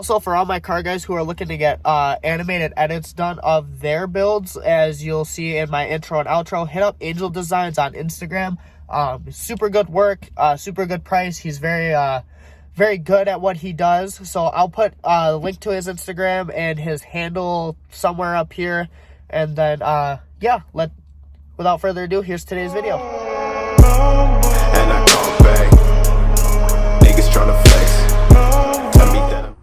Also, for all my car guys who are looking to get animated edits done of their builds, as you'll see in my intro and outro, hit up Angel Designs on Instagram. Super good work, super good price. He's very good at what he does. So I'll put a link to his Instagram and his handle somewhere up here. And then, yeah, without further ado, here's today's video. And I come back. Niggas tryna flex. Tell me that I'm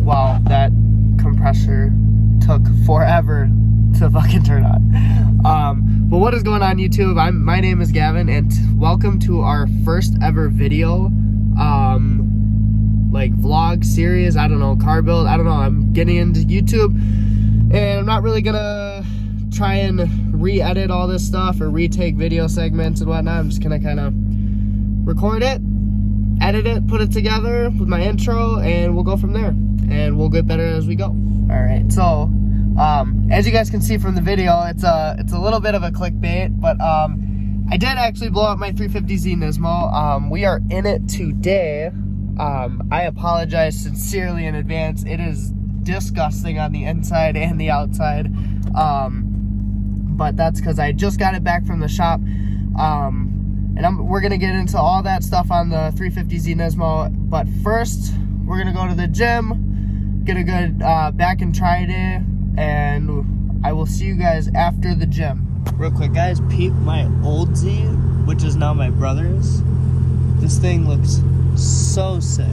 Wow, that compressor took forever to fucking turn on. But what is going on, YouTube? My name is Gavin, and welcome to our first ever video, like vlog series. I don't know, car build. I don't know. I'm getting into YouTube, and I'm not really gonna try and re-edit all this stuff or retake video segments and whatnot. I'm just gonna kind of record it, edit it, put it together with my intro, and we'll go from there. And we'll get better as we go. All right, so as you guys can see from the video, it's a little bit of a clickbait, but I did actually blow up my 350Z Nismo. We are in it today. I apologize sincerely in advance. It is disgusting on the inside and the outside, but that's because I just got it back from the shop. And we're gonna get into all that stuff on the 350Z Nismo, but first we're gonna go to the gym, get a good back and try day, and I will see you guys after the gym. Real quick, guys, peep my old Z, which is now my brother's. This thing looks so sick.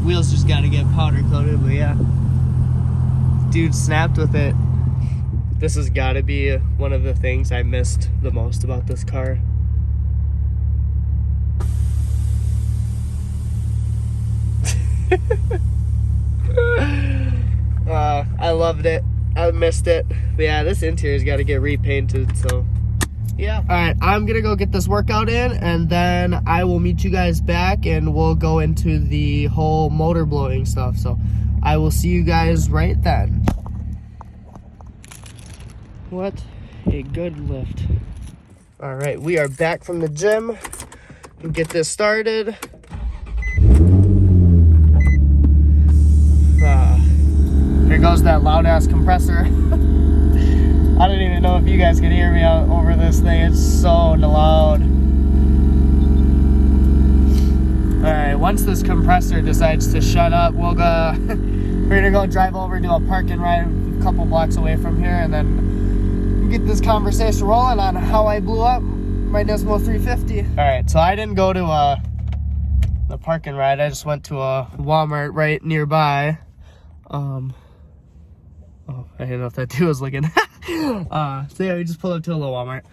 Wheels just gotta get powder coated, but yeah. Dude snapped with it. This has gotta be one of the things I missed the most about this car. I loved it. I missed it. But yeah, this interior's got to get repainted, so yeah. Alright, I'm gonna go get this workout in, and then I will meet you guys back, and we'll go into the whole motor blowing stuff. So I will see you guys right then. What a good lift. Alright, we are back from the gym. We'll get this started. Here goes that loud ass compressor. I don't even know if you guys can hear me out over this thing. It's so loud. Alright, once this compressor decides to shut up, we're gonna go drive over, do a park and ride a couple blocks away from here, and then get this conversation rolling on how I blew up my Nismo 350. Alright, so I didn't go to the park and ride. I just went to a Walmart right nearby. Oh, I didn't know if that dude was looking. So yeah, we just pulled up to a little Walmart.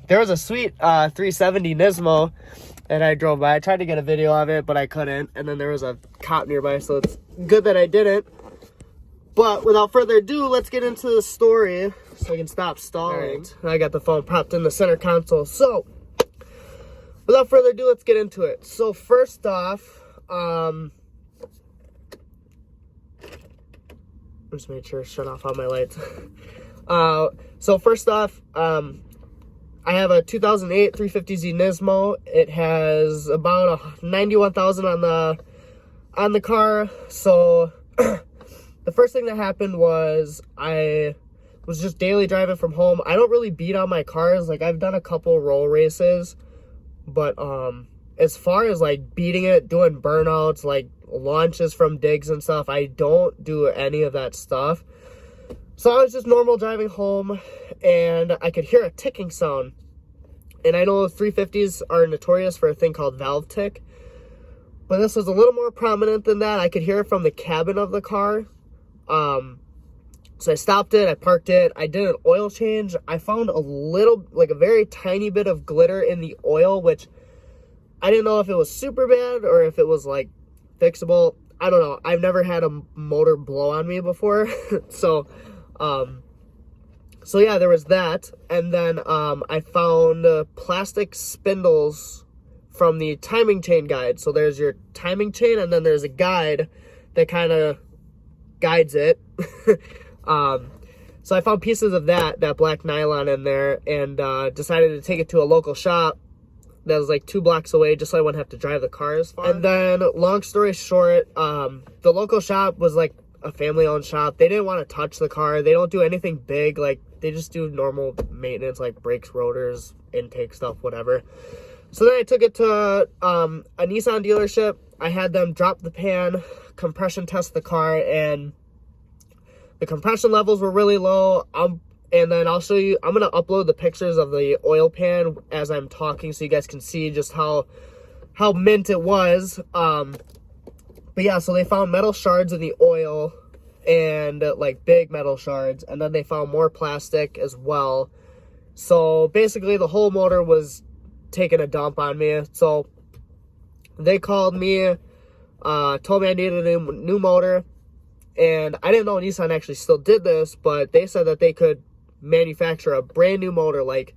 There was a sweet 370 Nismo that I drove by. I tried to get a video of it, but I couldn't. And then there was a cop nearby, so it's good that I didn't. But without further ado, let's get into the story so I can stop stalling. Right. I got the phone propped in the center console. So, without further ado, let's get into it. So first off, just made sure to shut off all my lights. So first off, I have a 2008 350Z Nismo. It has about 91,000 on the car. So the first thing that happened was I was just daily driving from home. I don't really beat on my cars. Like, I've done a couple roll races, but as far as like beating it, doing burnouts, like launches from digs and stuff, I don't do any of that stuff. So I was just normal driving home, and I could hear a ticking sound. And I know 350s are notorious for a thing called valve tick, but this was a little more prominent than that. I could hear it from the cabin of the car. So I stopped it, I parked it, I did an oil change. I found a very tiny bit of glitter in the oil, which I didn't know if it was super bad or if it was like fixable. I don't know. I've never had a motor blow on me before. So So yeah, there was that. And then I found plastic spindles from the timing chain guide. So there's your timing chain, and then there's a guide that kind of guides it. So I found pieces of that black nylon in there, and decided to take it to a local shop that was like 2 blocks away, just so I wouldn't have to drive the car as far. And then, long story short, the local shop was like a family-owned shop. They didn't want to touch the car. They don't do anything big. Like, they just do normal maintenance, like brakes, rotors, intake stuff, whatever. So then I took it to a Nissan dealership. I had them drop the pan, compression test the car, and the compression levels were really low. And then I'll show you, I'm going to upload the pictures of the oil pan as I'm talking so you guys can see just how mint it was. But yeah, so they found metal shards in the oil, and like big metal shards, and then they found more plastic as well. So basically the whole motor was taking a dump on me. So they called me, told me I needed a new motor, and I didn't know Nissan actually still did this, but they said that they could manufacture a brand new motor, like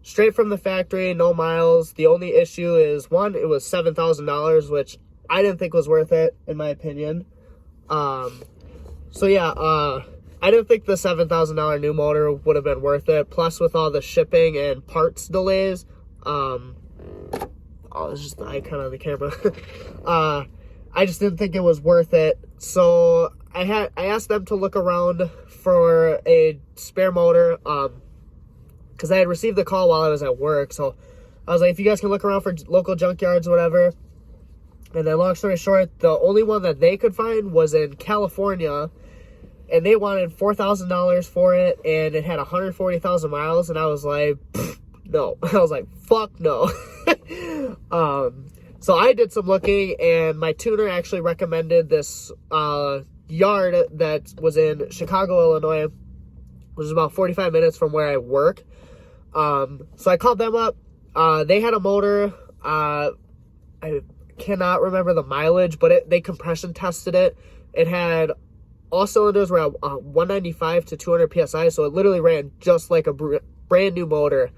straight from the factory, no miles. The only issue is, one, it was $7,000, which I didn't think was worth it, in my opinion. So yeah, I didn't think the $7,000 new motor would have been worth it. Plus, with all the shipping and parts delays, oh, it's just the icon on the camera. I just didn't think it was worth it. So I asked them to look around for a spare motor, because I had received the call while I was at work. So I was like, if you guys can look around for local junkyards or whatever. And then, long story short, the only one that they could find was in California, and they wanted $4,000 for it, and it had 140,000 miles, and I was like, no. I was like, fuck no. So I did some looking, and my tuner actually recommended this yard that was in Chicago, Illinois, which is about 45 minutes from where I work. So I called them up. They had a motor. I cannot remember the mileage, but they compression tested it. It had, all cylinders were at 195 to 200 psi, so it literally ran just like a brand new motor.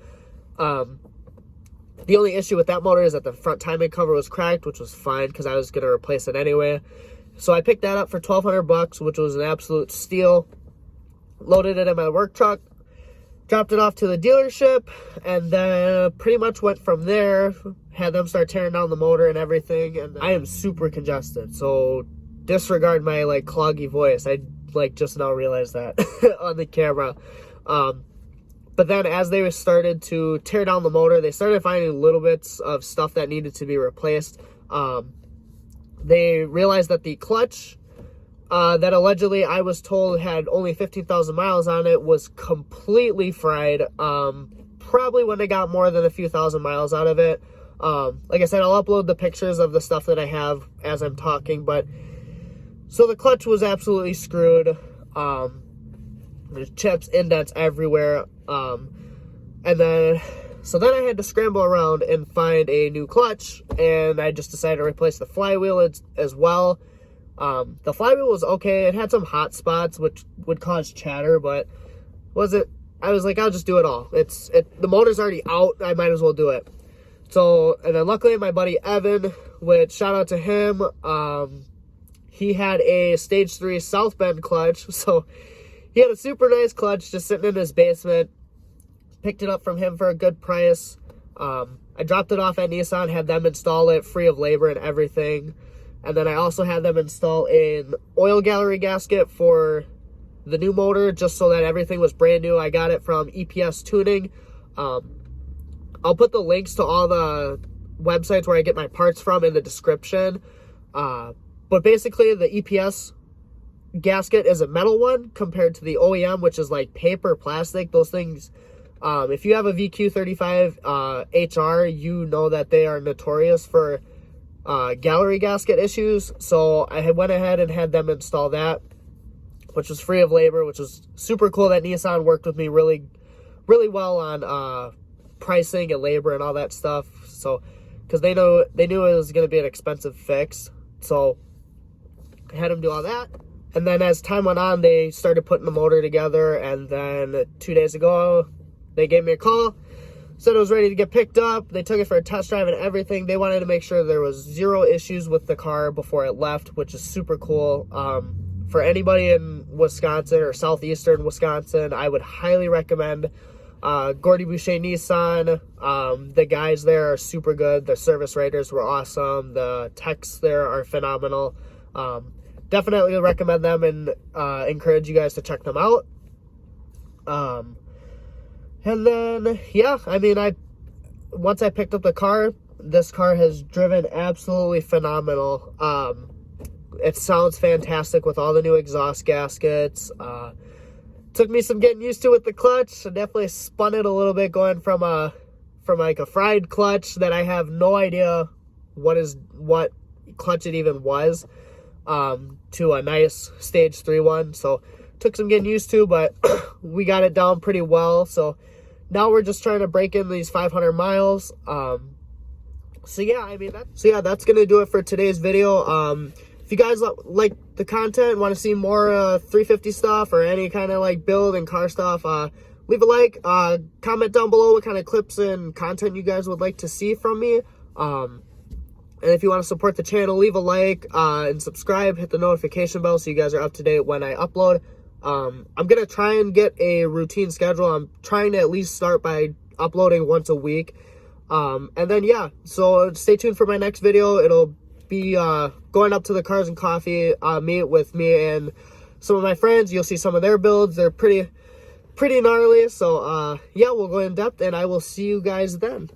The only issue with that motor is that the front timing cover was cracked, which was fine because I was going to replace it anyway. So I picked that up for $1,200, which was an absolute steal. Loaded it in my work truck, dropped it off to the dealership, and then pretty much went from there. Had them start tearing down the motor and everything. And I am super congested, so disregard my like cloggy voice. I like just now realized that on the camera. But then as they started to tear down the motor, they started finding little bits of stuff that needed to be replaced. They realized that the clutch that allegedly I was told had only 15,000 miles on it was completely fried. Probably wouldn't have got more than a few thousand miles out of it. Like I said, I'll upload the pictures of the stuff that I have as I'm talking. But so the clutch was absolutely screwed. There's chips, indents everywhere. And then I had to scramble around and find a new clutch, and I just decided to replace the flywheel as well. The flywheel was okay. It had some hot spots, which would cause chatter, but I was like, I'll just do it all. The motor's already out. I might as well do it. So, and then luckily my buddy Evan, which shout out to him, he had a stage 3 South Bend clutch. So he had a super nice clutch just sitting in his basement. Picked it up from him for a good price. I dropped it off at Nissan, had them install it free of labor and everything. And then I also had them install an oil gallery gasket for the new motor, just so that everything was brand new. I got it from EPS Tuning. I'll put the links to all the websites where I get my parts from in the description. But basically, the EPS gasket is a metal one compared to the OEM, which is like paper, plastic. Those things, if you have a VQ35 HR, you know that they are notorious for gallery gasket issues. So I went ahead and had them install that, which was free of labor, which was super cool that Nissan worked with me really, really well on pricing and labor and all that stuff. So, because they knew it was going to be an expensive fix. So I had them do all that. And then as time went on, they started putting the motor together, and then 2 days ago, they gave me a call, said it was ready to get picked up. They took it for a test drive and everything. They wanted to make sure there was 0 issues with the car before it left, which is super cool. For anybody in Wisconsin or southeastern Wisconsin, I would highly recommend Gordy Boucher Nissan. The guys there are super good. The service writers were awesome. The techs there are phenomenal. Definitely recommend them, and encourage you guys to check them out. And then, yeah, I mean, once I picked up the car, this car has driven absolutely phenomenal. It sounds fantastic with all the new exhaust gaskets. Took me some getting used to with the clutch. I definitely spun it a little bit, going from like a fried clutch that I have no idea what clutch it even was, to a nice stage 3 one. So took some getting used to, but we got it down pretty well. So now we're just trying to break in these 500 miles. So yeah, I mean, that's gonna do it for today's video. If you guys like the content, want to see more 350 stuff or any kind of like build and car stuff, leave a like, comment down below what kind of clips and content you guys would like to see from me. And if you want to support the channel, leave a like, and subscribe, hit the notification bell so you guys are up to date when I upload. I'm going to try and get a routine schedule. I'm trying to at least start by uploading once a week. And then, yeah, so stay tuned for my next video. It'll be going up to the Cars and Coffee meet with me and some of my friends. You'll see some of their builds. They're pretty gnarly. So, yeah, we'll go in depth, and I will see you guys then.